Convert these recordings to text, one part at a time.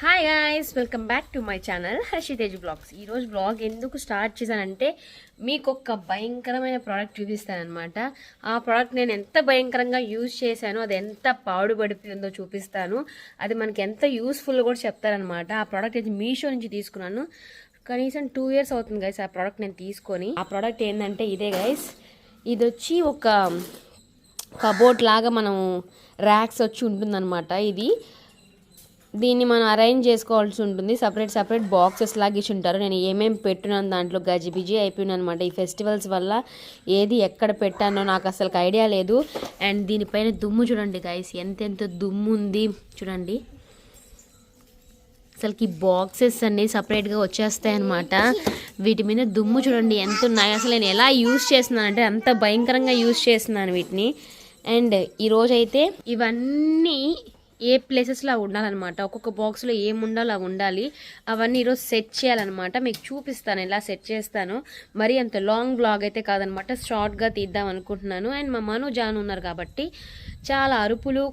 Hi guys, welcome back to my channel Harshitej vlogs. ఈరోజు vlog ఎందుకు start చేశానంటే మీకు ఒక భయంకరమైన ప్రోడక్ట్ చూపిస్తానమాట. ఆ ప్రోడక్ట్ నేను ఎంత భయంకరంగా యూజ్ చేశానో, అది ఎంత పాడుపడిపోయిందో చూపిస్తాను. అది మనకి ఎంత యూస్ఫుల్ కూడా చెప్తారనమాట. ఆ ప్రోడక్ట్ అయితే మీషో నుంచి తీసుకున్నాను. కనీసం 2 years అవుతుంది గైస్ ఆ ప్రోడక్ట్ నేను తీసుకొని. ఆ ప్రోడక్ట్ ఏంటంటే ఇదే గైస్. ఇది వచ్చి ఒక కబోర్డ్ లాగా మనం ర్యాక్స్ వచ్చి ఉంటుందన్నమాట. దీన్ని మనం అరేంజ్ చేసుకోవాల్సి ఉంటుంది. సపరేట్ బాక్సెస్ లాగా ఇచ్చి ఉంటారు. నేను ఏమేమి పెట్టున్నాను దాంట్లో గజిబిజి అయిపోయినాను అనమాట. ఈ ఫెస్టివల్స్ వల్ల ఏది ఎక్కడ పెట్టానో నాకు అసలు ఐడియా లేదు. అండ్ దీనిపైన దుమ్ము చూడండి గైస్, ఎంతెంత దుమ్ము ఉంది చూడండి. అసలుకి బాక్సెస్ అన్నీ సపరేట్గా వచ్చేస్తాయి అనమాట. వీటి మీద దుమ్ము చూడండి ఎంత ఉన్నాయి. అసలు నేను ఎలా యూజ్ చేస్తున్నాను అంటే అంత భయంకరంగా యూజ్ చేస్తున్నాను వీటిని. అండ్ ఈరోజైతే ఇవన్నీ ఏ ప్లేసెస్లో ఉండాలన్నమాట. ఒక్కొక్క బాక్స్లో ఏముండాలో అవి ఉండాలి. అవన్నీ ఈరోజు సెట్ చేయాలన్నమాట. మీకు చూపిస్తాను ఎలా సెట్ చేస్తాను. మరీ అంత లాంగ్ బ్లాగ్ అయితే కాదనమాట, షార్ట్గా తీద్దాం అనుకుంటున్నాను. అండ్ మా మను జాను ఉన్నారు కాబట్టి చాలా అరుపులు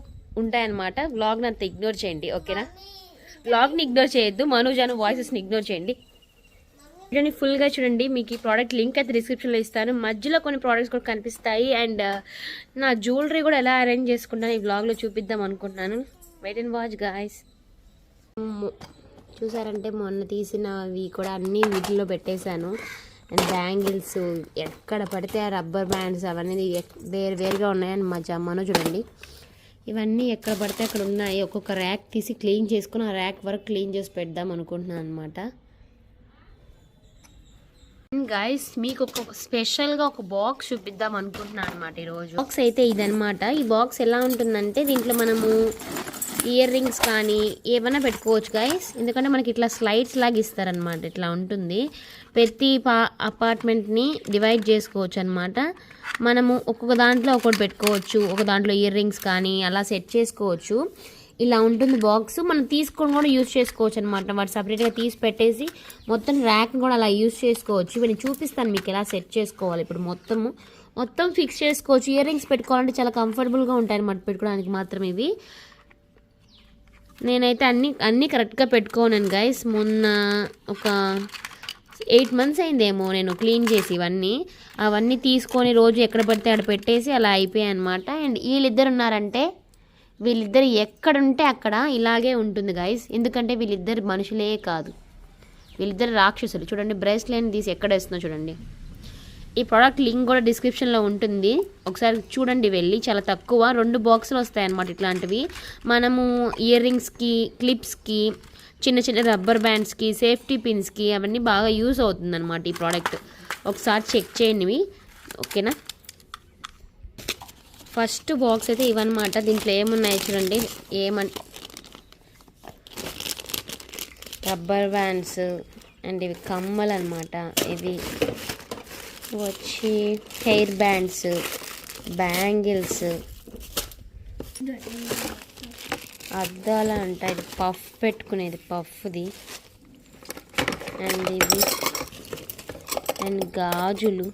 ఉంటాయన్నమాట. బ్లాగ్ని అంత ఇగ్నోర్ చేయండి, ఓకేనా? బ్లాగ్ని ఇగ్నోర్ చేయొద్దు, మను జాను వాయిసెస్ని ఇగ్నోర్ చేయండి. వీడియోని ఫుల్గా చూడండి. మీకు ఈ ప్రోడక్ట్ లింక్ అయితే డిస్క్రిప్షన్లో ఇస్తాను. మధ్యలో కొన్ని ప్రోడక్ట్స్ కూడా కనిపిస్తాయి. అండ్ నా జ్యువెలరీ కూడా ఎలా అరేంజ్ చేసుకుంటాను ఈ బ్లాగ్లో చూపిద్దాం అనుకుంటున్నాను. Wait and watch guys. చూసారంటే మొన్న తీసినవి కూడా అన్నీ వీటిలో పెట్టేశాను. అండ్ బ్యాంగిల్స్ ఎక్కడ పడితే ఆ రబ్బర్ బ్యాండ్స్ అవన్నీ వేరుగా ఉన్నాయని మా జమ్మను చూడండి. ఇవన్నీ ఎక్కడ పడితే అక్కడ ఉన్నాయి. ఒక్కొక్క ర్యాక్ తీసి క్లీన్ చేసుకుని ఆ ర్యాక్ వరకు క్లీన్ చేసి పెడదాం అనుకుంటున్నాను అనమాట. గైస్ మీకు ఒక స్పెషల్గా ఒక బాక్స్ చూపిద్దాం అనుకుంటున్నాను అనమాట ఈరోజు. బాక్స్ అయితే ఇదనమాట. ఈ బాక్స్ ఎలా ఉంటుందంటే దీంట్లో మనము ఇయర్ రింగ్స్ కానీ ఏమైనా పెట్టుకోవచ్చు గైస్. ఎందుకంటే మనకి ఇట్లా స్లైడ్స్ లాగా ఇస్తారనమాట. ఇట్లా ఉంటుంది. ప్రతి అపార్ట్మెంట్ని డివైడ్ చేసుకోవచ్చు అనమాట. మనము ఒక్కొక్క దాంట్లో ఒకటి పెట్టుకోవచ్చు. ఒక దాంట్లో ఇయర్ రింగ్స్ కానీ అలా సెట్ చేసుకోవచ్చు. ఇలా ఉంటుంది బాక్స్. మనం తీసుకొని కూడా యూజ్ చేసుకోవచ్చు అనమాట. వాటి సపరేట్గా తీసి పెట్టేసి మొత్తం ర్యాక్ కూడా అలా యూజ్ చేసుకోవచ్చు. ఇవి నేను చూపిస్తాను మీకు ఎలా సెట్ చేసుకోవాలి. ఇప్పుడు మొత్తం ఫిక్స్ చేసుకోవచ్చు. ఇయర్ రింగ్స్ పెట్టుకోవాలంటే చాలా కంఫర్టబుల్గా ఉంటాయి అనమాట పెట్టుకోవడానికి మాత్రం ఇవి. నేనైతే అన్నీ కరెక్ట్గా పెట్టుకోను గైస్. మొన్న ఒక 8 months అయిందేమో నేను క్లీన్ చేసి అవన్నీ తీసుకొని రోజు ఎక్కడ పడితే అక్కడ పెట్టేసి అలా అయిపోయాయి అనమాట. అండ్ వీళ్ళిద్దరు ఉన్నారంటే వీళ్ళిద్దరు ఎక్కడుంటే అక్కడ ఇలాగే ఉంటుంది గైస్. ఎందుకంటే వీళ్ళిద్దరు మనుషులే కాదు, వీళ్ళిద్దరు రాక్షసులు. చూడండి బ్రేస్లైట్ తీసి ఎక్కడ వేస్తుందో చూడండి. ఈ ప్రోడక్ట్ లింక్ కూడా డిస్క్రిప్షన్లో ఉంటుంది, ఒకసారి చూడండి వెళ్ళి. చాలా తక్కువ 2 బాక్సులు వస్తాయన్నమాట ఇట్లాంటివి. మనము ఇయర్ రింగ్స్కి, క్లిప్స్కి, చిన్న రబ్బర్ బ్యాండ్స్కి, సేఫ్టీ పిన్స్కి అవన్నీ బాగా యూజ్ అవుతుందన్నమాట ఈ ప్రోడక్ట్. ఒకసారి చెక్ చేయండి, ఓకేనా? ఫస్ట్ బాక్స్ అయితే ఇవన్నమాట. దీంట్లో ఏమున్నాయి చూడండి. రబ్బర్ బ్యాండ్స్ అండ్ ఇవి కమ్మలు అనమాట. ఇవి వచ్చి హెయిర్ బ్యాండ్స్, బ్యాంగిల్స్, అద్దాల అంట. ఇది పఫ్ పెట్టుకునేది, పఫ్ది. అండ్ ఇవి అండ్ గాజులు.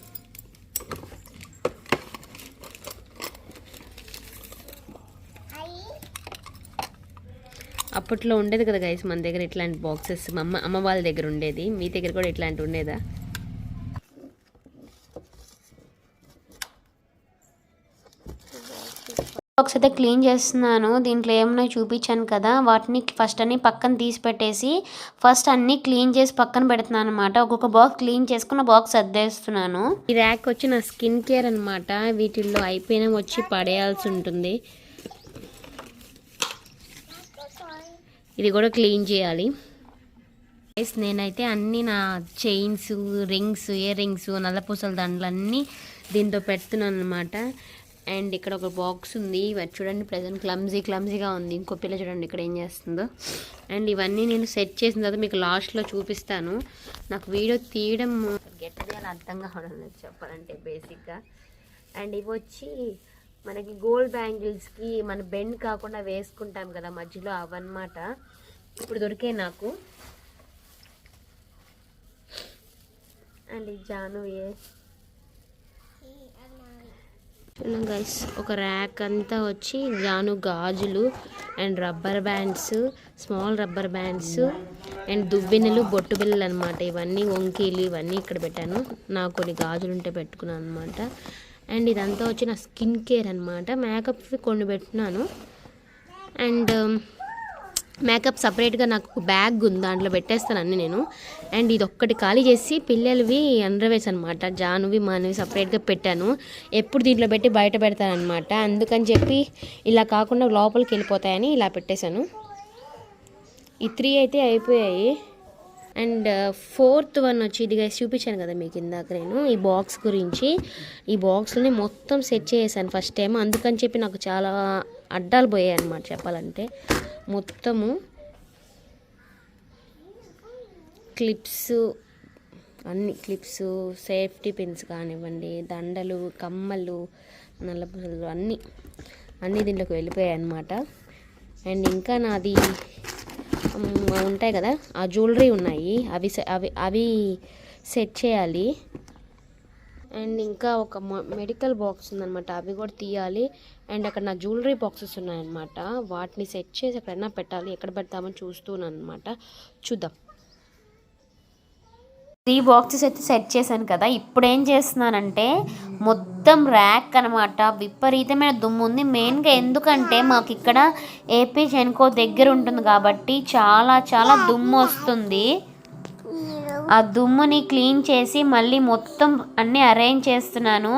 అప్పట్లో ఉండేది కదా గైస్ మన దగ్గర ఇట్లాంటి బాక్సెస్. అమ్మ వాళ్ళ దగ్గర ఉండేది. మీ దగ్గర కూడా ఇట్లాంటి ఉండేదా? బాక్స్ అయితే క్లీన్ చేస్తున్నాను. దీంట్లో ఏమున్నాయో చూపించాను కదా, వాటిని ఫస్ట్ అన్ని పక్కన తీసి పెట్టేసి ఫస్ట్ అన్ని క్లీన్ చేసి పక్కన పెడుతున్నాను అనమాట. ఒక్కొక్క బాక్స్ క్లీన్ చేసుకున్న బాక్స్ సర్దేస్తున్నాను. ఈ ర్యాక్ వచ్చి నా స్కిన్ కేర్ అనమాట. వీటిల్లో అయిపోయినా వచ్చి పడేయాల్సి ఉంటుంది. ఇది కూడా క్లీన్ చేయాలి. నేనైతే అన్నీ నా చైన్స్, రింగ్స్, ఇయర్ రింగ్స్, నల్లపూసల దండలు అన్నీ దీంతో పెడుతున్నాను అనమాట. అండ్ ఇక్కడ ఒక బాక్స్ ఉంది. ఇవి చూడండి ప్రజెంట్ క్లమ్జీగా ఉంది. ఇంకో పిల్ల చూడండి ఇక్కడ ఏం చేస్తుందో. అండ్ ఇవన్నీ నేను సెట్ చేసిన తర్వాత మీకు లాస్ట్లో చూపిస్తాను. నాకు వీడియో తీయడం గెట్టది అలా అర్థం కావడం లేదు చెప్పాలంటే బేసిక్గా. అండ్ ఇవి వచ్చి మనకి గోల్డ్ బ్యాంగిల్స్కి మన బెండ్ కాకుండా వేసుకుంటాం కదా మధ్యలో, అవన్నమాట. ఇప్పుడు దొరికాయి నాకు. అండ్ ఈ జాను గైస్ ఒక ర్యాక్ అంతా వచ్చి జాను గాజులు and rubber bands, small rubber bands and దువ్వెనలు, బొట్టు బిళ్ళలు అనమాట. ఇవన్నీ వంకీలు ఇవన్నీ ఇక్కడ పెట్టాను. నాకు కొన్ని గాజులు ఉంటే పెట్టుకున్నాను అనమాట. అండ్ ఇదంతా వచ్చి నా స్కిన్ కేర్ అనమాట. మేకప్ కొన్ని పెట్టినాను. అండ్ మేకప్ సపరేట్గా నాకు ఒక బ్యాగ్ ఉంది, దాంట్లో పెట్టేస్తాను అన్నీ నేను. అండ్ ఇది ఒక్కటి ఖాళీ చేసి పిల్లలవి అండర్వేర్స్ అనమాట, జానువి మానవి సపరేట్గా పెట్టాను. ఎప్పుడు దీంట్లో పెట్టి బయట పెడతాను అనమాట. అందుకని చెప్పి ఇలా కాకుండా లోపలికి వెళ్ళిపోతాయని ఇలా పెట్టేశాను. ఈ 3 అయితే అయిపోయాయి. అండ్ 4th వన్ వచ్చి ఇది చూపించాను కదా మీకు ఇందాక నేను ఈ బాక్స్ గురించి. ఈ బాక్స్ని మొత్తం సెట్ చేసాను ఫస్ట్ టైం. అందుకని చెప్పి నాకు చాలా అడ్డాలు పోయాయి అనమాట చెప్పాలంటే. మొత్తము క్లిప్స్, అన్ని క్లిప్స్, సేఫ్టీ పిన్స్ కానివ్వండి, దండలు, కమ్మలు, నల్లపూసలు అన్నీ దీంట్లోకి వెళ్ళిపోయాయి అనమాట. అండ్ ఇంకా నాది ఉంటాయి కదా ఆ జ్యువెలరీ ఉన్నాయి, అవి సెట్ చేయాలి. అండ్ ఇంకా ఒక మెడికల్ బాక్స్ ఉందన్నమాట, అవి కూడా తీయాలి. అండ్ అక్కడ నా జ్యువెలరీ బాక్సెస్ ఉన్నాయన్నమాట, వాటిని సెట్ చేసి ఎక్కడైనా పెట్టాలి. ఎక్కడ పెడతామని చూస్తున్నాను అనమాట, చూద్దాం. 3 బాక్సెస్ అయితే సెట్ చేశాను కదా. ఇప్పుడు ఏం చేస్తున్నానంటే మొత్తం ర్యాక్ అనమాట విపరీతమైన దుమ్ము ఉంది. మెయిన్గా ఎందుకంటే మాకు ఇక్కడ ఏపీ జెన్కో దగ్గర ఉంటుంది కాబట్టి చాలా చాలా దుమ్ము వస్తుంది. ఆ దుమ్ముని క్లీన్ చేసి మళ్ళీ మొత్తం అన్నీ అరేంజ్ చేస్తున్నాను.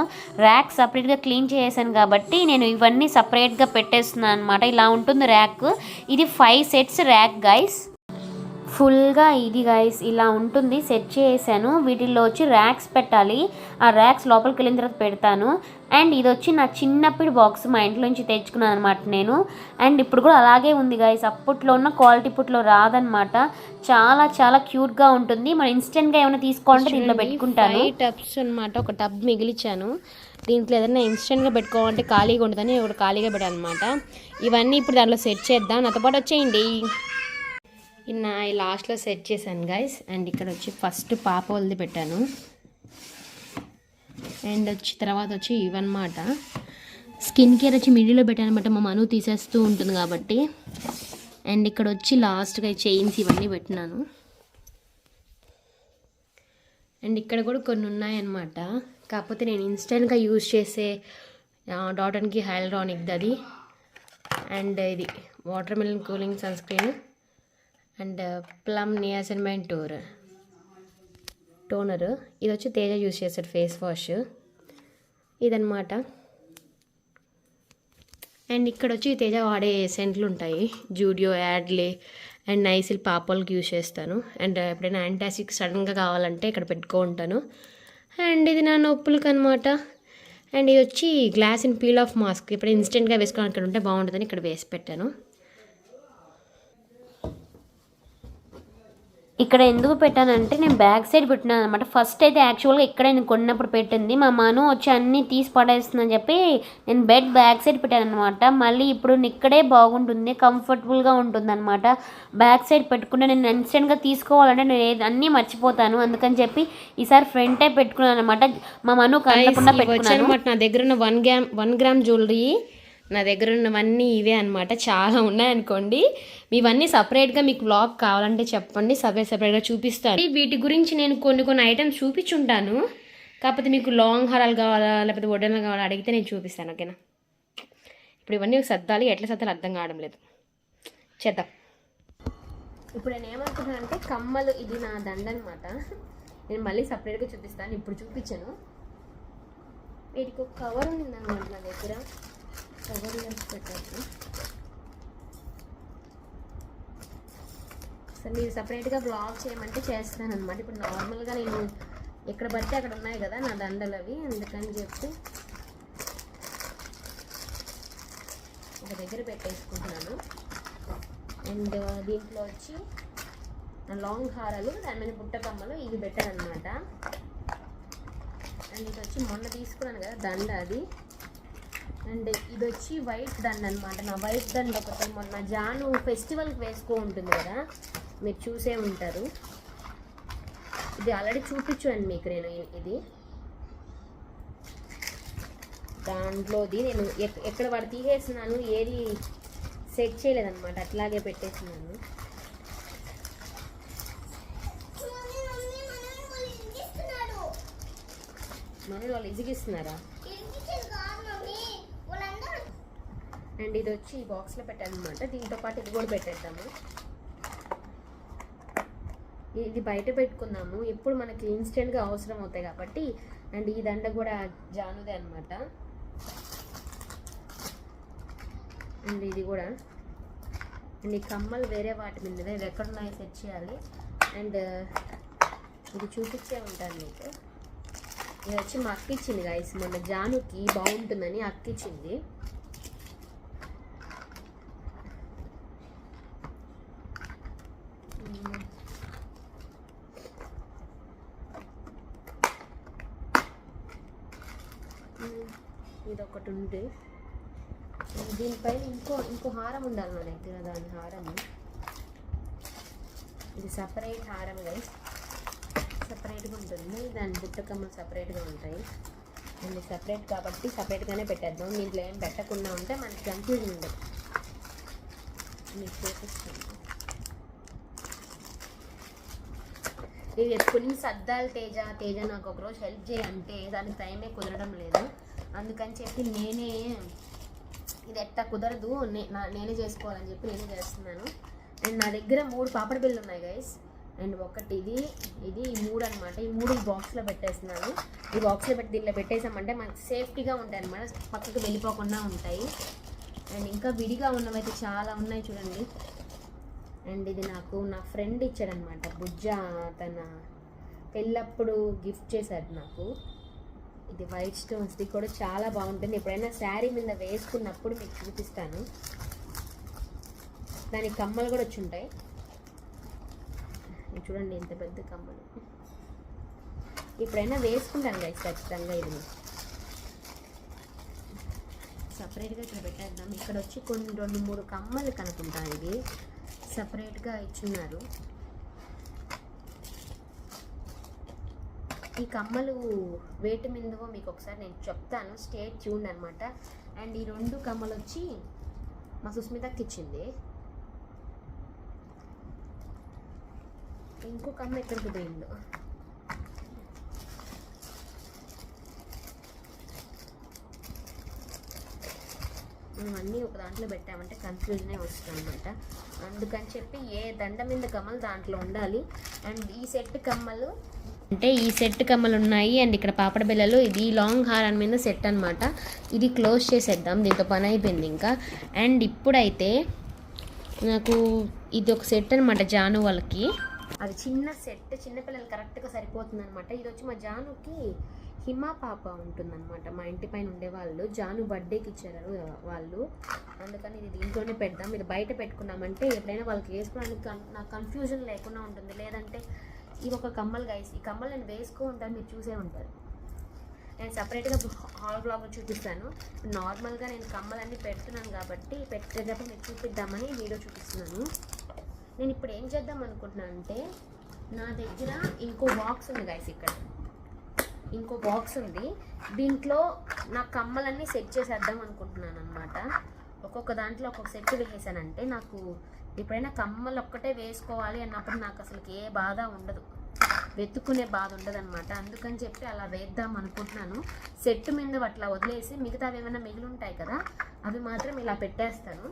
ర్యాక్ సపరేట్గా క్లీన్ చేసాను కాబట్టి నేను ఇవన్నీ సపరేట్గా పెట్టేస్తున్నాను అనమాట. ఇలా ఉంటుంది ర్యాక్. ఇది 5 సెట్స్ ర్యాక్ గైస్, ఫుల్గా ఇది గైస్ ఇలా ఉంటుంది. సెట్ చేసాను. వీటిల్లో వచ్చి ర్యాక్స్ పెట్టాలి. ఆ ర్యాక్స్ లోపలికి వెళ్ళిన తర్వాత పెడతాను. అండ్ ఇది వచ్చి నా చిన్నప్పటి బాక్స్, మా ఇంట్లో నుంచి తెచ్చుకున్నాను అనమాట నేను. అండ్ ఇప్పుడు కూడా అలాగే ఉంది గైస్, అప్పట్లో ఉన్న క్వాలిటీ ఇప్పట్లో రాదనమాట. చాలా చాలా క్యూట్గా ఉంటుంది. మనం ఇన్స్టెంట్గా ఏమైనా తీసుకోవాలంటే దీంట్లో పెట్టుకుంటాను. 5 టబ్స్ అనమాట, ఒక టబ్ మిగిలిచ్చాను. దీంట్లో ఏదైనా ఇన్స్టెంట్గా పెట్టుకోవాలంటే ఖాళీగా ఉంటుందని ఒకటి ఖాళీగా పెట్టాను అనమాట. ఇవన్నీ ఇప్పుడు దాంట్లో సెట్ చేద్దాం, నాతో పాటు వచ్చేయండి. నా లాస్ట్లో సెట్ చేశాను గైస్. అండ్ ఇక్కడ వచ్చి ఫస్ట్ పాప వాళ్ళది పెట్టాను. అండ్ వచ్చి తర్వాత వచ్చి ఇవన్నమాట స్కిన్ కేర్ వచ్చి మిడిల్లో పెట్టాను అనమాట, మా మను తీసేస్తూ ఉంటుంది కాబట్టి. అండ్ ఇక్కడ వచ్చి లాస్ట్గా చైన్స్ ఇవన్నీ పెట్టినాను. అండ్ ఇక్కడ కూడా కొన్ని ఉన్నాయన్నమాట, కాకపోతే నేను ఇన్స్టెంట్గా యూజ్ చేసే డాటన్కి హైల్రానిక్ది అది. అండ్ ఇది watermelon cooling sunscreen and plum niacinamide toner. ఇది వచ్చి తేజ యూజ్ చేసాడు ఫేస్ వాష్ ఇదన్నమాట. అండ్ ఇక్కడ వచ్చి తేజ వాడే సెంట్లు ఉంటాయి, జూడియో, యాడ్లే అండ్ నైసిల్ పాపాలకి యూజ్ చేస్తాను. అండ్ ఎప్పుడైనా యాంటాసిడ్ సడన్గా కావాలంటే ఇక్కడ పెట్టుకుంటాను. అండ్ ఇది నా నొప్పులకు అనమాట. అండ్ ఇది వచ్చి glass in peel off mask, ఇప్పుడు ఇన్స్టెంట్గా వేసుకోవడానికి ఇక్కడ ఉంటే బాగుంటుందని ఇక్కడ వేసి పెట్టాను. ఇక్కడ ఎందుకు పెట్టానంటే నేను బ్యాక్ సైడ్ పెట్టినాను అనమాట. ఫస్ట్ అయితే యాక్చువల్గా ఇక్కడ నేను కొన్నప్పుడు పెట్టింది, మా మను వచ్చి అన్నీ తీసి పడేస్తుందని చెప్పి నేను బెడ్ బ్యాక్ సైడ్ పెట్టాను అనమాట. మళ్ళీ ఇప్పుడు ఇక్కడే బాగుంటుంది, కంఫర్టబుల్గా ఉంటుంది అనమాట. బ్యాక్ సైడ్ పెట్టుకుంటే నేను ఇన్స్టెంట్గా తీసుకోవాలంటే నేను అన్నీ మర్చిపోతాను. అందుకని చెప్పి ఈసారి ఫ్రంటే పెట్టుకున్నాను అనమాట. మా మను కనకుండా పెట్టుకున్నాను. నా దగ్గర ఉన్న 1 గ్రామ్ జ్యువెలరీ, నా దగ్గర ఉన్నవన్నీ ఇవే అనమాట. చాలా ఉన్నాయనుకోండి. ఇవన్నీ సపరేట్గా మీకు వ్లాగ్ కావాలంటే చెప్పండి, సపరేట్గా చూపిస్తాను. వీటి గురించి నేను కొన్ని ఐటమ్స్ చూపించుంటాను, కాకపోతే మీకు లాంగ్ హారాలు కావాలా లేకపోతే వడ్డనలు కావాలా అడిగితే నేను చూపిస్తాను, ఓకేనా? ఇప్పుడు ఇవన్నీ సర్దాలి, ఎట్లా సర్దాలి అర్థం కావడం లేదు, చేద్దాం. ఇప్పుడు నేను ఏమనుకుంటున్నానంటే కమ్మలు, ఇది నా దండ అనమాట. నేను మళ్ళీ సపరేట్గా చూపిస్తాను, ఇప్పుడు చూపించాను. వీటికి ఒక కవర్ ఉందన్నమాట నా దగ్గర, కవర్ పెట్టాను. అసలు మీరు సపరేట్గా బ్లాగ్ చేయమంటే చేస్తాను అనమాట. ఇప్పుడు నార్మల్గా నేను ఎక్కడ పడితే అక్కడ ఉన్నాయి కదా నా దండలు అవి, అందుకని చెప్పి ఒక దగ్గర పెట్టేసుకుంటున్నాను. అండ్ దీంట్లో వచ్చి లాంగ్ హారాలు, దాని మీద పుట్ట కమ్మలు ఇవి పెట్టాను అనమాట. అండ్ ఇది వచ్చి మొన్న తీసుకున్నాను కదా దండ అది. అండ్ ఇది వచ్చి వైట్ దండ అనమాట. నా వైట్ దండ ఒకటి మొన్న జాను ఫెస్టివల్కి వేసుకో ఉంటుంది కదా, మీరు చూసే ఉంటారు. ఇది ఆల్రెడీ చూపించాను మీకు నేను. ఇది దాంట్లోది నేను ఎక్కడ వాడు తీసేస్తున్నాను, ఏది సెట్ చేయలేదన్నమాట, అట్లాగే పెట్టేస్తున్నాను. మన వాళ్ళు ఇసిగిస్తున్నారా? అండ్ ఇది వచ్చి ఈ బాక్స్లో పెట్టాలన్నమాట. దీంతో పాటు ఇది కూడా పెట్టేద్దాము. ఇది బయట పెట్టుకుందాము, ఎప్పుడు మనకి ఇన్స్టెంట్గా అవసరం అవుతాయి కాబట్టి. అండ్ ఈ దండ కూడా జానుదే అనమాట. అండ్ ఇది కూడా. అండ్ ఈ కమ్మలు వేరే వాటి మీద ఇవి ఎక్కడున్నాయో సెట్ చేయాలి. అండ్ ఇది చూపించే ఉంటాను మీకు. ఇది వచ్చి మా అక్క ఇచ్చింది గైస్, మొన్న జానుకి బాగుంటుందని అక్క ఇచ్చింది. ఇది ఒకటి ఉంది. దీనిపైన ఇంకో హారం ఉండాలి నా దగ్గర, దాని హారము. ఇది సపరేట్ హారం గైస్, సపరేట్గా ఉంటుంది. దాని బుట్టకమ్మలు సపరేట్గా ఉంటాయి. అండ్ సపరేట్ కాబట్టి సపరేట్గానే పెట్టేద్దాం. దీంట్లో ఏం పెట్టకుండా ఉంటే మనకి కన్ఫ్యూజన్ ఉండదు. మీకు చూపిస్తాను. ఇది ఎప్పటి నుంచి సర్దాలి తేజ నాకు ఒకరోజు హెల్ప్ చేయంటే దానికి టైమే కుదరడం లేదు. అందుకని చెప్పి నేనే ఇది ఎట్టా కుదరదు, నేనే చేసుకోవాలని చెప్పి నేనే చేస్తున్నాను. అండ్ నా దగ్గర 3 పాపడ బిళ్ళలు ఉన్నాయి గైస్. అండ్ ఒకటి ఇది 3 అనమాట. ఈ 3 ఈ బాక్స్లో పెట్టేస్తున్నాను. ఈ బాక్స్లో పెట్టి దీనిలో పెట్టేసామంటే మనకి సేఫ్టీగా ఉంటాయి అనమాట, పక్కకు వెళ్ళిపోకుండా ఉంటాయి. అండ్ ఇంకా విడిగా ఉన్నవైతే చాలా ఉన్నాయి చూడండి. అండ్ ఇది నాకు నా ఫ్రెండ్ ఇచ్చాడనమాట, బుజ్జ. తన పెళ్ళప్పుడు గిఫ్ట్ చేశాడు నాకు. ఇది వైట్ స్టోన్స్ది కూడా చాలా బాగుంటుంది. ఎప్పుడైనా శారీ మీద వేసుకున్నప్పుడు మీకు చూపిస్తాను. దానికి కమ్మలు కూడా వచ్చి ఉంటాయి. చూడండి ఎంత పెద్ద కమ్మలు. ఎప్పుడైనా వేసుకుంటాను గైస్ ఖచ్చితంగా. ఇది సపరేట్గా ఇక్కడ పెట్టేద్దాం. ఇక్కడ వచ్చి కొన్ని 2-3 కమ్మలు కనుక్కుంటాను. ఇది సపరేట్గా ఇచ్చున్నారు. ఈ కమ్మలు వేటి మీదవో మీకు ఒకసారి నేను చెప్తాను, స్టే ట్యూన్ అనమాట. అండ్ ఈ 2 కమ్మలు వచ్చి మా సుస్మితకి ఇచ్చింది. ఇంకో కమ్మ ఎక్కడికి పోయిందో. ఇవన్నీ ఒక దాంట్లో పెట్టామంటే కన్ఫ్యూజనే వస్తుంది అనమాట. అందుకని చెప్పి ఏ దండ మీద కమ్మలు దాంట్లో ఉండాలి. అండ్ ఈ సెట్ కమ్మలు అంటే ఈ సెట్ కమ్మలు ఉన్నాయి. అండ్ ఇక్కడ పాపడ బిళ్ళలు, ఇది లాంగ్ హారం మీద సెట్ అనమాట. ఇది క్లోజ్ చేసేద్దాం, దీంతో పని అయిపోయింది ఇంకా. అండ్ ఇప్పుడైతే నాకు ఇది ఒక సెట్ అనమాట జాను వాళ్ళకి. అది చిన్న సెట్, చిన్నపిల్లలు కరెక్ట్గా సరిపోతుంది అనమాట. ఇది వచ్చి మా జానుకి హిమా పాప ఉంటుందన్నమాట, మా ఇంటి పైన ఉండేవాళ్ళు. జాను బర్త్డేకి ఇచ్చారు వాళ్ళు, అందుకని ఇది దీంట్లోనే పెడదాం. ఇది బయట పెట్టుకున్నామంటే ఎప్పుడైనా వాళ్ళకి వేసుకోవడానికి నాకు కన్ఫ్యూజన్ లేకుండా ఉంటుంది. లేదంటే ఇవి ఒక కమ్మలు గైస్, ఈ కమ్మలు నేను వేసుకో ఉంటాను, మీరు చూసే ఉంటారు. నేను సపరేట్గా హాల్ బ్లాగ్లో చూపిస్తాను. నార్మల్గా నేను కమ్మలన్నీ పెడుతున్నాను కాబట్టి పెట్టేటప్పుడు మీకు చూపిద్దామని వీడియో చూపిస్తున్నాను. నేను ఇప్పుడు ఏం చేద్దాం అనుకుంటున్నాను అంటే, నా దగ్గర ఇంకో బాక్స్ ఉంది గైస్, ఇక్కడ ఇంకో బాక్స్ ఉంది. దీంట్లో నా కమ్మలన్నీ సెట్ చేసేద్దాం అనుకుంటున్నాను అనమాట. ఒక్కొక్క దాంట్లో ఒక్కొక్క సెట్ వేసేసానంటే నాకు ఎప్పుడైనా కమ్మలు ఒక్కటే వేసుకోవాలి అన్నప్పుడు నాకు అసలు ఏ బాధ ఉండదు, వెతుక్కునే బాధ ఉండదు అనమాట. అందుకని చెప్పి అలా వేద్దాం అనుకుంటున్నాను. సెట్ మీద అట్లా వదిలేసి మిగతావి ఏమైనా మిగిలి ఉంటాయి కదా, అవి మాత్రం ఇలా పెట్టేస్తాను.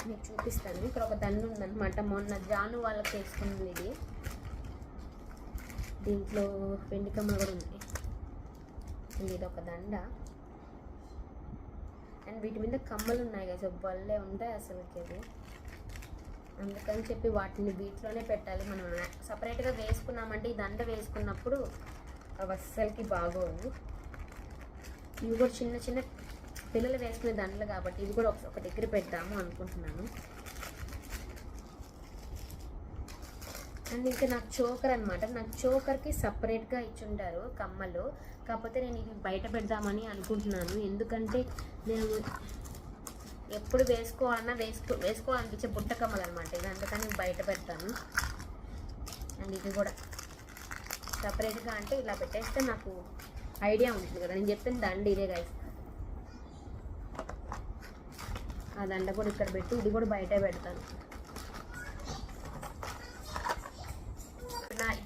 మీకు చూపిస్తాను. ఇక్కడ ఒక దండ ఉందన్నమాట, మొన్న జాను వాళ్ళకి వేసుకుంది. ఇది దీంట్లో వెండి కమ్మలు కూడా ఉన్నాయి. ఇది ఒక దండ. అండ్ వీటి మీద కమ్మలు ఉన్నాయి కదా, భలే ఉంటాయి అసలుకి అది. అందుకని చెప్పి వాటిని వీటిలోనే పెట్టాలి. మనం సపరేట్గా వేసుకున్నామంటే ఈ దండ వేసుకున్నప్పుడు అవి అస్సలకి బాగోదు. ఇవి కూడా చిన్న చిన్న పిల్లలు వేసుకునే దండలు కాబట్టి ఇది కూడా ఒక దగ్గర పెడదాము అనుకుంటున్నాను. అండ్ ఇంకా నాకు చోకర్ అనమాట, నాకు చోకర్కి సపరేట్గా ఇచ్చుంటారు కమ్మలు. కాకపోతే నేను ఇది బయట పెడదామని అనుకుంటున్నాను. ఎందుకంటే నేను ఎప్పుడు వేసుకోవాలన్నా వేసుకోవాలనిపించే బుట్ట కమ్మలు అనమాట ఇది, అందుకని బయట పెడతాను. అండ్ ఇది కూడా సపరేట్గా అంటే ఇలా పెట్టేస్తే నాకు ఐడియా ఉంటుంది కదా, నేను చెప్పిన దండ ఇదే గైస్. ఆ దండ కూడా ఇక్కడ పెట్టి ఇది కూడా బయటే పెడతాను.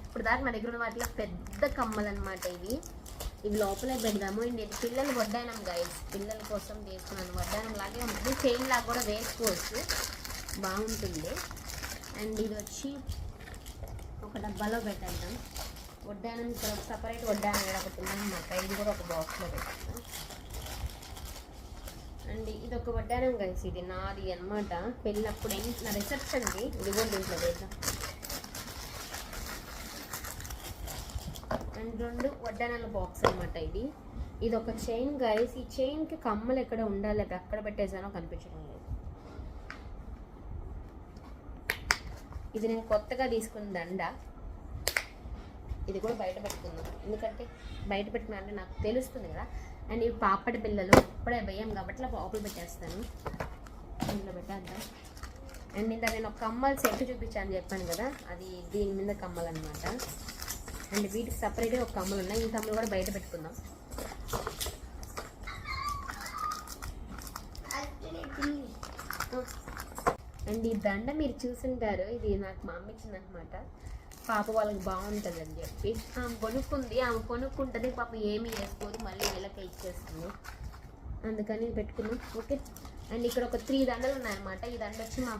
ఇప్పుడు దాకా నా దగ్గర ఉన్న వాటిలో పెద్ద కమ్మలు అనమాట ఇవి లోపలే పెడదాము. అండ్ ఇది పిల్లలు వడ్డానం గైస్, పిల్లల కోసం తీసుకున్నాను. వడ్డానం లాగే ఉంటుంది, చైన్ లాగా కూడా వేసుకోవచ్చు, బాగుంటుంది. అండ్ ఇది వచ్చి ఒక డబ్బాలో పెట్టేద్దాం. వడ్డానం ఇక్కడ ఒక సపరేట్ వడ్డానం కూడా ఒకటి ఉందన్నమాట, ఇది కూడా ఒక బాక్స్లో పెట్టేద్దాం. అండ్ ఇది ఒక వడ్డానం గైస్, ఇది నాది అనమాట, పెళ్ళినప్పుడు నా రిసెప్షన్ది. ఇది కూడా దీంట్లో వేద్దాం. అండ్ 2 వడ్డానాల బాక్స్ అనమాట ఇది ఒక చైన్ గైస్. ఈ చైన్కి కమ్మలు ఎక్కడ ఉండాలి, ఎక్కడ పెట్టేసానో కనిపించడం లేదు. ఇది నేను కొత్తగా తీసుకున్న దండ, ఇది కూడా బయట పెట్టుకుందాం, ఎందుకంటే బయట పెట్టుకున్నా అంటే నాకు తెలుస్తుంది కదా. అండ్ ఇవి పాపడి పిల్లలు ఇప్పుడే వేయం కాబట్టి లోపల పెట్టేస్తాను, ఇందులో పెట్టేద్దాం. అండ్ ఇంత నేను ఒక కమ్మలు సెట్ చూపించాను చెప్పాను కదా, అది దీని మీద కమ్మలు అనమాట. అండ్ వీటికి సపరేట్గా ఒక కమ్మలు ఉన్నాయి, ఈ కమ్మలు కూడా బయట పెట్టుకుందాం. అండ్ ఈ దండ మీరు చూసుంటారు, ఇది నాకు మా అమ్మ ఇచ్చింది అనమాట. పాప వాళ్ళకి బాగుంటుంది అని చెప్పి ఆమె కొనుక్కుంది. ఆమె కొనుక్కుంటుంది, పాప ఏమి వేసుకోదు, మళ్ళీ నెలకి ఇచ్చేస్తుంది, అందుకని పెట్టుకున్నాం. ఓకే. అండ్ ఇక్కడ ఒక 3 దండలు ఉన్నాయన్నమాట. ఈ దండ వచ్చి మా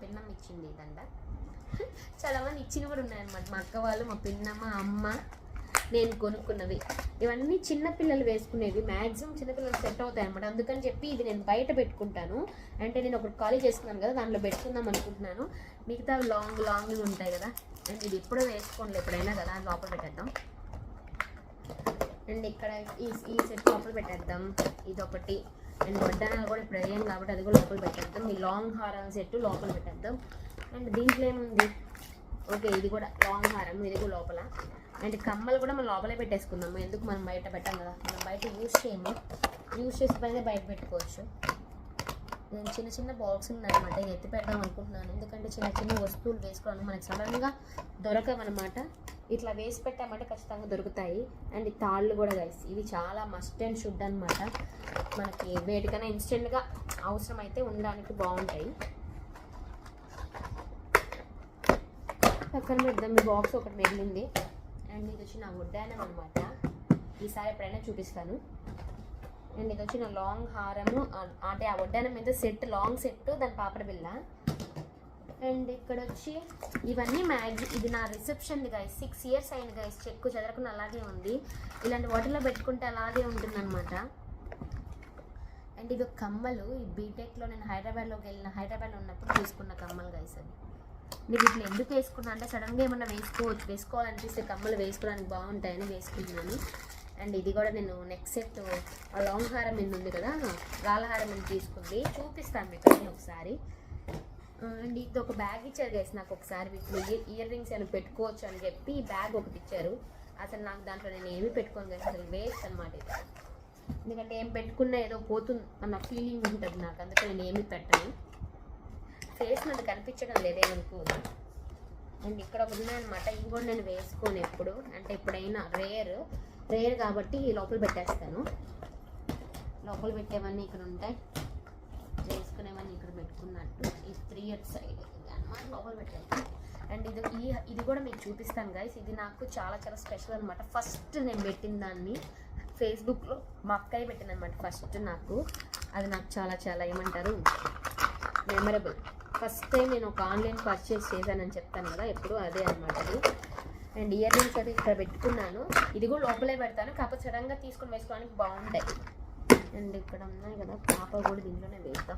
పిన్నం ఇచ్చింది. ఈ దండ చాలా మంది ఇచ్చినవి కూడా ఉన్నాయన్నమాట, మా అక్క వాళ్ళు, మా పిన్నమ్మ, అమ్మ, నేను కొనుక్కున్నవి. ఇవన్నీ చిన్నపిల్లలు వేసుకునేవి, మ్యాక్సిమం చిన్నపిల్లలు సెట్ అవుతాయి అనమాట. అందుకని చెప్పి ఇది నేను బయట పెట్టుకుంటాను. అంటే నేను ఒకటి ఖాళీ చేసుకున్నాను కదా, దాంట్లో పెట్టుకుందాం అనుకుంటున్నాను. మిగతా లాంగ్ ఉంటాయి కదా. అండ్ ఇది ఎప్పుడో వేసుకోండి, ఎప్పుడైనా కదా, అది లోపల పెట్టేద్దాం. అండ్ ఇక్కడ ఈ సెట్ లోపల పెట్టేద్దాం, ఇది ఒకటి. అండ్ వడ్డానాలు కూడా ఇప్పుడు వేయం కాబట్టి అది కూడా లోపల పెట్టేద్దాం. ఈ లాంగ్ హారం సెట్ లోపల పెట్టేద్దాం. అండ్ దీంట్లో ఏముంది, ఓకే, ఇది కూడా లాంగ్ హారం, ఇది కూడా లోపల. అండ్ కమ్మలు కూడా మనం లోపలే పెట్టేసుకుందాము, ఎందుకు మనం బయట పెట్టాం కదా, మనం బయట యూజ్ చేసి పైన బయట పెట్టుకోవచ్చు. నేను చిన్న బాక్సులు ఉన్నాయన్నమాట, ఇది ఎత్తి పెడదాం అనుకుంటున్నాను, ఎందుకంటే చిన్న వస్తువులు వేసుకోవడానికి మనకి సడన్గా దొరకవన్నమాట. ఇట్లా వేసి పెట్టామంటే ఖచ్చితంగా దొరుకుతాయి. అండ్ ఈ తాళ్ళు కూడా గైస్, ఇవి చాలా మస్ట్ అండ్ షుడ్ అనమాట, మనకి వేటికైనా ఇన్స్టెంట్గా అవసరం అయితే ఉండడానికి బాగుంటాయి. పక్కన పెడదాం. ఈ బాక్స్ ఒకటి మిగిలింది. అండ్ ఇది వచ్చి నా వడ్డానం అనమాట, ఈసారి ఎప్పుడైనా చూపిస్తాను. అండ్ ఇది వచ్చి నా లాంగ్ హారము, అంటే ఆ వడ్డానం మీద సెట్, లాంగ్ సెట్, దాని పాపడ బిల్ల. అండ్ ఇక్కడ వచ్చి ఇవన్నీ ఇది నా రిసెప్షన్ది గైస్, 6 years అయింది గైస్, చెక్కు చెదరకుండా అలాగే ఉంది. ఇలాంటి వాటిలో పెట్టుకుంటే అలాగే ఉంటుంది అనమాట. అండ్ ఇది కమ్మలు, ఈ బీటెక్లో నేను హైదరాబాద్లో ఉన్నప్పుడు తీసుకున్న కమ్మలు గైస్. అది నేను ఇట్లా ఎందుకు వేసుకున్నా అంటే సడన్గా ఏమన్నా వేసుకోవాలనిపిస్తే కమ్మలు వేసుకోవడానికి బాగుంటాయని వేసుకుంటున్నాను. అండ్ ఇది కూడా నేను నెక్ సెట్, ఆ లాంగ్ హారం మీద ఉంది కదా, రాళ్ళహారం మీద తీసుకుంది, చూపిస్తాను మీకు అన్నీ ఒకసారి. అండ్ ఇది ఒక బ్యాగ్ ఇచ్చారు గైస్ నాకు ఒకసారి, వీటిలో ఇయర్ రింగ్స్ అని పెట్టుకోవచ్చు అని చెప్పి ఈ బ్యాగ్ ఒకటి ఇచ్చారు. అసలు నాకు దాంట్లో నేను ఏమీ పెట్టుకోను గైస్, అసలు వేస్ట్ అనమాట ఇది. ఎందుకంటే ఏం పెట్టుకున్నా ఏదో పోతుంది అన్న ఫీలింగ్ ఉంటుంది నాకు, అందుకే నేను ఏమీ పెట్టను. ఫేస్ నాకు కనిపించడం లేదేమనుకోదు. అండ్ ఇక్కడ ఒకటి ఉన్నాయన్నమాట, ఇవి కూడా నేను వేసుకోను ఎప్పుడు, అంటే ఎప్పుడైనా రేర్ కాబట్టి లోపల పెట్టేస్తాను. లోపల పెట్టేవన్నీ ఇక్కడ ఉంటాయి, వేసుకునేవన్నీ ఇక్కడ పెట్టుకున్నట్టు. ఈ 3 years సైడ్ అన్నమాట లోపల పెట్టేస్తాను. అండ్ ఇది కూడా మీకు చూపిస్తాను గైస్. ఇది నాకు చాలా స్పెషల్ అనమాట. ఫస్ట్ నేను పెట్టిన దాన్ని ఫేస్బుక్లో మా అక్కయ్య పెట్టింది అనమాట ఫస్ట్ నాకు. అది నాకు చాలా ఏమంటారు మెమరబుల్. ఫస్ట్ టైం నేను ఒక ఆన్లైన్ పర్చేస్ చేశానని చెప్తాను కదా ఎప్పుడు, అదే అనమాట అది. అండ్ ఇయర్ రింగ్స్ అయితే ఇక్కడ పెట్టుకున్నాను, ఇది కూడా లోపలే పెడతాను, కాకపోతే సడన్గా తీసుకొని వేసుకోవడానికి బాగుంటాయి. అండ్ ఇక్కడ ఉన్నాయి కదా, పాప కూడా దీంట్లోనే వేస్తాం.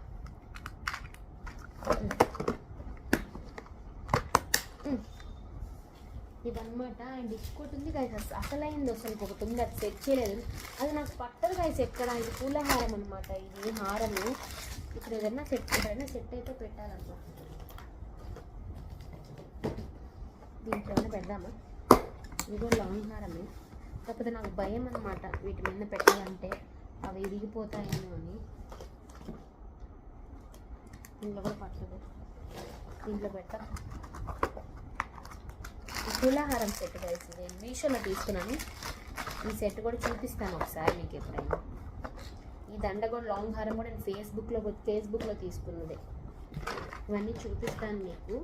ఇదన్నమాట. అండ్ ఇంకోటి ఉంది గైస్, అసలైంది ఒకటి ఉంది, అది సెట్ చేయలేదు, అది నాకు పట్టదు గైస్ ఎక్కడ. ఇది పూల హారం అనమాట, ఇది హారము. ఇక్కడ ఏదైనా సెట్ అయితే పెట్టాలన్నమాట. దీంట్లో పెడదామా, ఇది కూడా లాంగ్ హారమే, కాకపోతే నాకు భయం అనమాట వీటి మీద పెట్టాలంటే, అవి ఇరిగిపోతాయేమో అని. దీంట్లో కూడా పట్టదు, దీంట్లో పెట్టా. పూలహారం సెట్ గైస్, నేను మీషోలో తీసుకున్నాను. ఈ సెట్ కూడా చూపిస్తాను ఒకసారి మీకు ఎప్పుడైనా. ఈ దండ కూడా లాంగ్ హారం కూడా నేను ఫేస్బుక్లో తీసుకున్నదే. ఇవన్నీ చూపిస్తాను మీకు.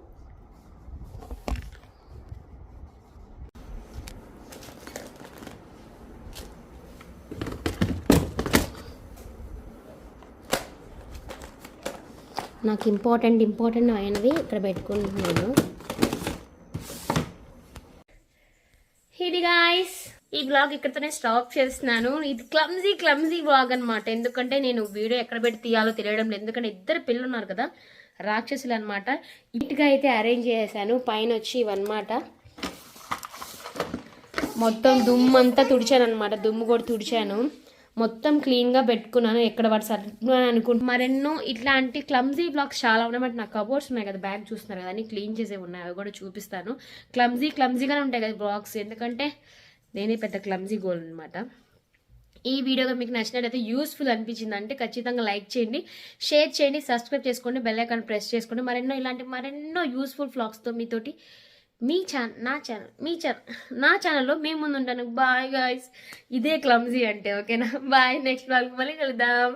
నాకు ఇంపార్టెంట్ అయినవి ఇక్కడ పెట్టుకుంటున్నాను. ఇది గాయ్స్, ఈ బ్లాగ్ ఇక్కడతోనే స్టాప్ చేస్తున్నాను. ఇది క్లమ్జీ బ్లాగ్ అనమాట. ఎందుకంటే నేను వీడియో ఎక్కడ పెట్టి తీయాలో తెలియడం లేదు. ఎందుకంటే 2 పిల్లలు ఉన్నారు కదా, రాక్షసులు అనమాట. నీట్గా అయితే అరేంజ్ చేశాను. పైన వచ్చి ఇవన్నమాట, మొత్తం దుమ్ము అంతా తుడిచాను అనమాట. దుమ్ము కూడా తుడిచాను, మొత్తం క్లీన్గా పెట్టుకున్నాను. ఎక్కడ వాటి సర్దుకున్నాను అనుకుంటున్నాను. మరెన్నో ఇట్లాంటి క్లమ్జీ బ్లాగ్స్ చాలా ఉన్నాయన్నమాట. నాకు కబోర్డ్స్ ఉన్నాయి కదా, బ్యాగ్ చూస్తున్నారు కదా, అన్ని క్లీన్ చేసే ఉన్నాయి. అవి కూడా చూపిస్తాను. క్లమ్జీగానే ఉంటాయి కదా బ్లాగ్స్, ఎందుకంటే నేనే పెద్ద క్లమ్జీ గోల్ అనమాట. ఈ వీడియోగా మీకు నచ్చినట్లయితే, యూస్ఫుల్ అనిపించింది అంటే ఖచ్చితంగా లైక్ చేయండి, షేర్ చేయండి, సబ్స్క్రైబ్ చేసుకోండి, బెల్ ఐకాన్ ప్రెస్ చేసుకోండి. మరెన్నో యూస్ఫుల్ వ్లాగ్స్తో మీతోటి నా ఛానల్లో మేము ముందు ఉంటాను. Bye guys. ఇదే క్లమ్జీ అంటే, ఓకేనా? బాయ్. నెక్స్ట్ వ్లాగ్ మళ్ళీ కలుద్దాం.